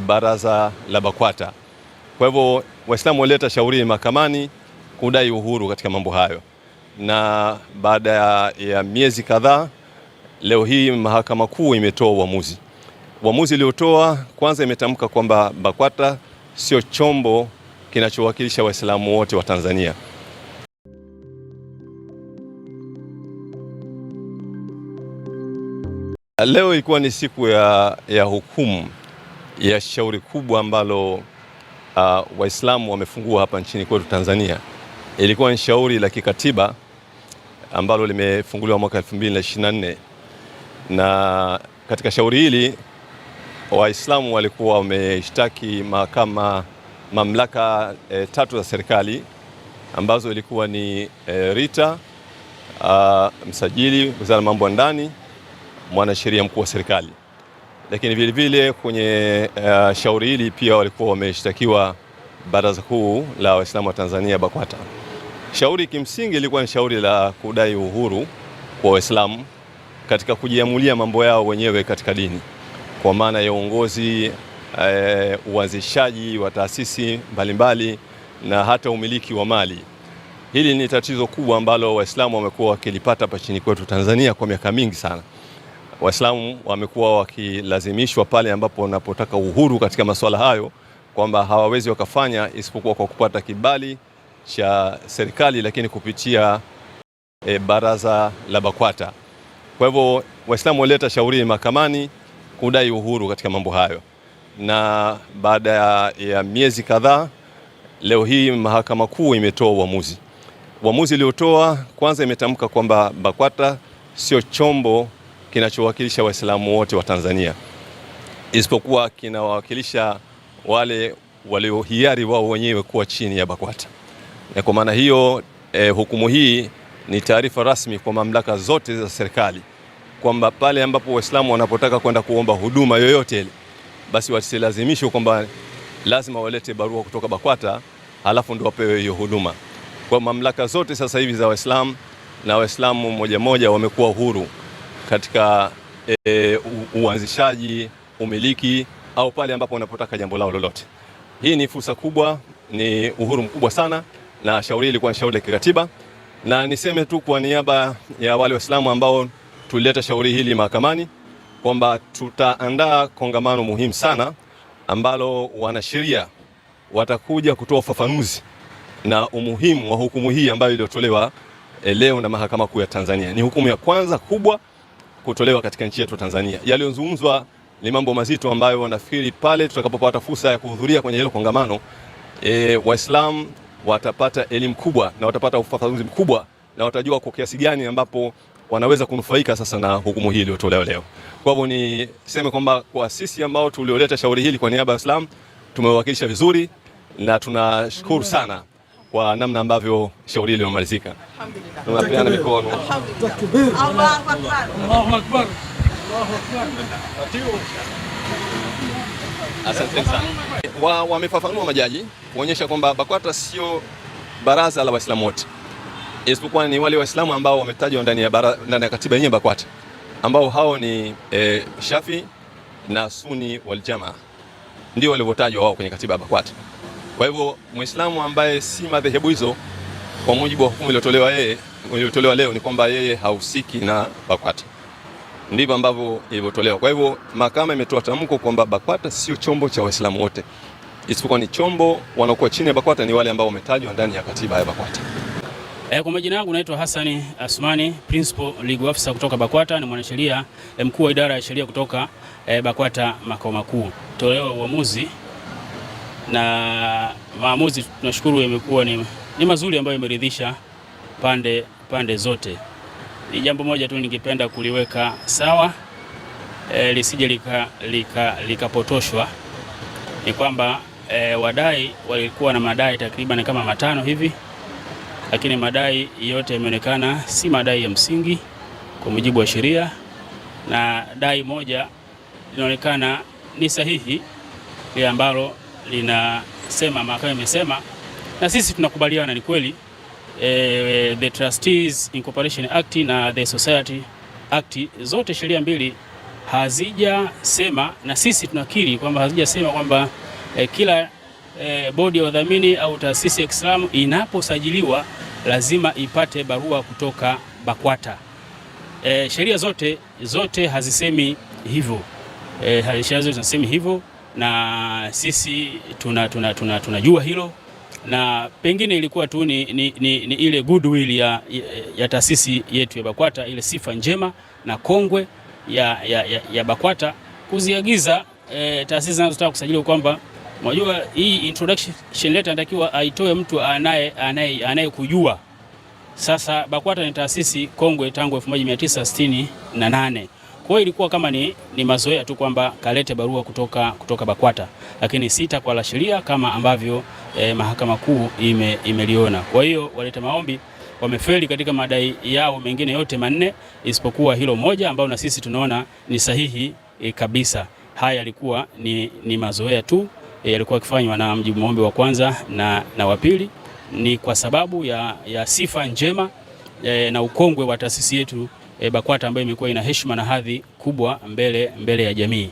baraza la BAKWATA. Kwa hivyo Waislamu walileta shauri mahakamani kudai uhuru katika mambo hayo, na baada ya miezi kadhaa, leo hii Mahakama Kuu imetoa uamuzi. Uamuzi uliotoa kwanza, imetamka kwamba BAKWATA sio chombo kinachowakilisha Waislamu wote wa Tanzania. Leo ilikuwa ni siku ya hukumu ya shauri kubwa ambalo Waislamu wamefungua hapa nchini kwetu Tanzania. Ilikuwa ni shauri la kikatiba ambalo limefunguliwa mwaka 2024, na katika shauri hili Waislamu walikuwa wameshtaki mamlaka tatu za serikali ambazo ilikuwa ni RITA, msajili, wizara ya mambo ya ndani, mwanasheria mkuu wa serikali. Lakini vile vile kwenye shauri hili pia walikuwa wameshtakiwa Baraza Kuu la Waislamu wa Tanzania, BAKWATA. Shauri kimsingi ilikuwa ni shauri la kudai uhuru kwa Waislamu katika kujiamulia mambo yao wenyewe katika dini, kwa maana ya uongozi, uanzishaji wa taasisi mbalimbali na hata umiliki wa mali. Hili ni tatizo kubwa ambalo Waislamu wamekuwa wakilipata hapa nchini kwetu Tanzania kwa miaka mingi sana. Waislamu wamekuwa wakilazimishwa pale ambapo wanapotaka uhuru katika masuala hayo kwamba hawawezi wakafanya isipokuwa kwa kupata kibali cha serikali, lakini kupitia baraza la BAKWATA. Kwa hivyo Waislamu walileta shauri mahakamani kudai uhuru katika mambo hayo, na baada ya miezi kadhaa, leo hii Mahakama Kuu imetoa uamuzi. Uamuzi uliotoa kwanza, imetamka kwamba BAKWATA sio chombo kinachowakilisha Waislamu wote wa Tanzania, isipokuwa kinawakilisha wale waliohiari wao wenyewe kuwa chini ya BAKWATA. Na kwa maana hiyo hukumu hii ni taarifa rasmi kwa mamlaka zote za serikali kwamba pale ambapo Waislamu wanapotaka kwenda kuomba huduma yoyote ile, basi wasilazimishwe kwamba lazima walete barua kutoka BAKWATA halafu ndio wapewe hiyo huduma. Kwa mamlaka zote sasa hivi za Waislamu na Waislamu moja moja wamekuwa huru katika uanzishaji, umiliki au pale ambapo wanapotaka jambo lao lolote. Hii ni fursa kubwa, ni uhuru mkubwa sana, na shauri hili ilikuwa ni shauri la kikatiba. Na niseme tu kwa niaba ya wale Waislamu ambao tulileta shauri hili mahakamani kwamba tutaandaa kongamano muhimu sana ambalo wanasheria watakuja kutoa ufafanuzi na umuhimu wa hukumu hii ambayo iliyotolewa leo na Mahakama Kuu ya Tanzania. Ni hukumu ya kwanza kubwa kutolewa katika nchi yetu Tanzania. Yaliyozungumzwa ni mambo mazito ambayo nafikiri pale tutakapopata fursa ya kuhudhuria kwenye hilo kongamano, Waislamu watapata elimu kubwa na watapata ufafanuzi mkubwa na watajua kwa kiasi gani ambapo wanaweza kunufaika sasa na hukumu hii iliyotolewa leo. Kwa hivyo niseme kwamba kwa sisi ambao tulioleta shauri hili kwa niaba ya Waislamu tumewakilisha vizuri, na tunashukuru sana kwa namna ambavyo shauri hili limemalizika. Alhamdulillah. Tunapeana mikono. Alhamdulillah. Allahu Akbar. Allahu Akbar. Allahu Akbar. Asante sana. Wamefafanua majaji kuonyesha kwamba BAKWATA sio baraza la Waislamu wote, isipokuwa ni wale Waislamu ambao wametajwa ndani ya katiba yenyewe BAKWATA, ambao hao ni Shafi na Sunni wal Jamaa, ndio walivyotajwa wao kwenye katiba ya BAKWATA. Kwa hivyo Muislamu ambaye si madhehebu hizo, kwa mujibu wa hukumu iliyotolewa leo, ni kwamba yeye hahusiki na BAKWATA. Ndivyo ambavyo ilivyotolewa. Kwa hivyo mahakama imetoa tamko kwamba BAKWATA sio chombo cha Waislamu wote, isipokuwa ni chombo wanaokuwa chini ya BAKWATA ni wale ambao wametajwa ndani ya katiba ya BAKWATA. Kwa majina yangu naitwa Hassan Asmani, Principal Legal Officer kutoka BAKWATA, ni mwanasheria mkuu wa idara ya sheria kutoka BAKWATA makao makuu. Tolewa uamuzi na maamuzi tunashukuru yamekuwa ni mazuri ambayo yameridhisha pande zote. Ni jambo moja tu ningependa kuliweka sawa, lisije likapotoshwa, ni kwamba wadai walikuwa na madai takriban kama 5 hivi, lakini madai yote yameonekana si madai ya msingi kwa mujibu wa sheria, na dai moja linaonekana ni sahihi, ile ambalo linasema mahakama imesema, na sisi tunakubaliana ni kweli. The Trustees Incorporation Act na the Society Act, zote sheria mbili hazijasema, na sisi tunakiri kwamba hazijasema kwamba kila bodi ya wadhamini au taasisi ya Kiislamu inaposajiliwa lazima ipate barua kutoka BAKWATA. Sheria zote hazisemi hivyo. Sheria zote zinasema hivyo, na sisi tunajua hilo, na pengine ilikuwa tu ni ile goodwill ya taasisi yetu ya BAKWATA, ile sifa njema na kongwe ya BAKWATA kuziagiza taasisi zinazotaka kusajiliwa kwamba unajua hii introduction letter inatakiwa aitoe mtu anayekujua. Sasa BAKWATA ni taasisi kongwe tangu 1968. Kwa hiyo ilikuwa kama ni mazoea tu kwamba kalete barua kutoka BAKWATA, lakini si takwa la sheria kama ambavyo Mahakama Kuu imeliona. Kwa hiyo waleta maombi wamefeli katika madai yao mengine yote manne isipokuwa hilo moja ambalo na sisi tunaona ni sahihi kabisa. Haya yalikuwa ni mazoea tu, yalikuwa yakifanywa na mjibu maombi wa kwanza na wa pili. Ni kwa sababu ya sifa njema na ukongwe wa taasisi yetu BAKWATA ambayo imekuwa ina heshima na hadhi kubwa mbele ya jamii.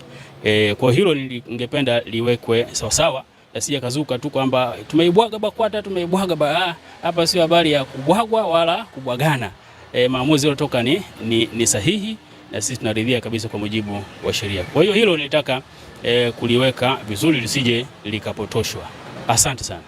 Kwa hilo ningependa liwekwe sawasawa, yasije kazuka tu kwamba tumeibwaga BAKWATA, tumeibwaga. Hapa sio habari ya kubwagwa wala kubwagana. Maamuzi yaliyotoka ni sahihi na sisi tunaridhia kabisa kwa mujibu wa sheria. Kwa hiyo hilo nilitaka kuliweka vizuri lisije likapotoshwa. Asante sana.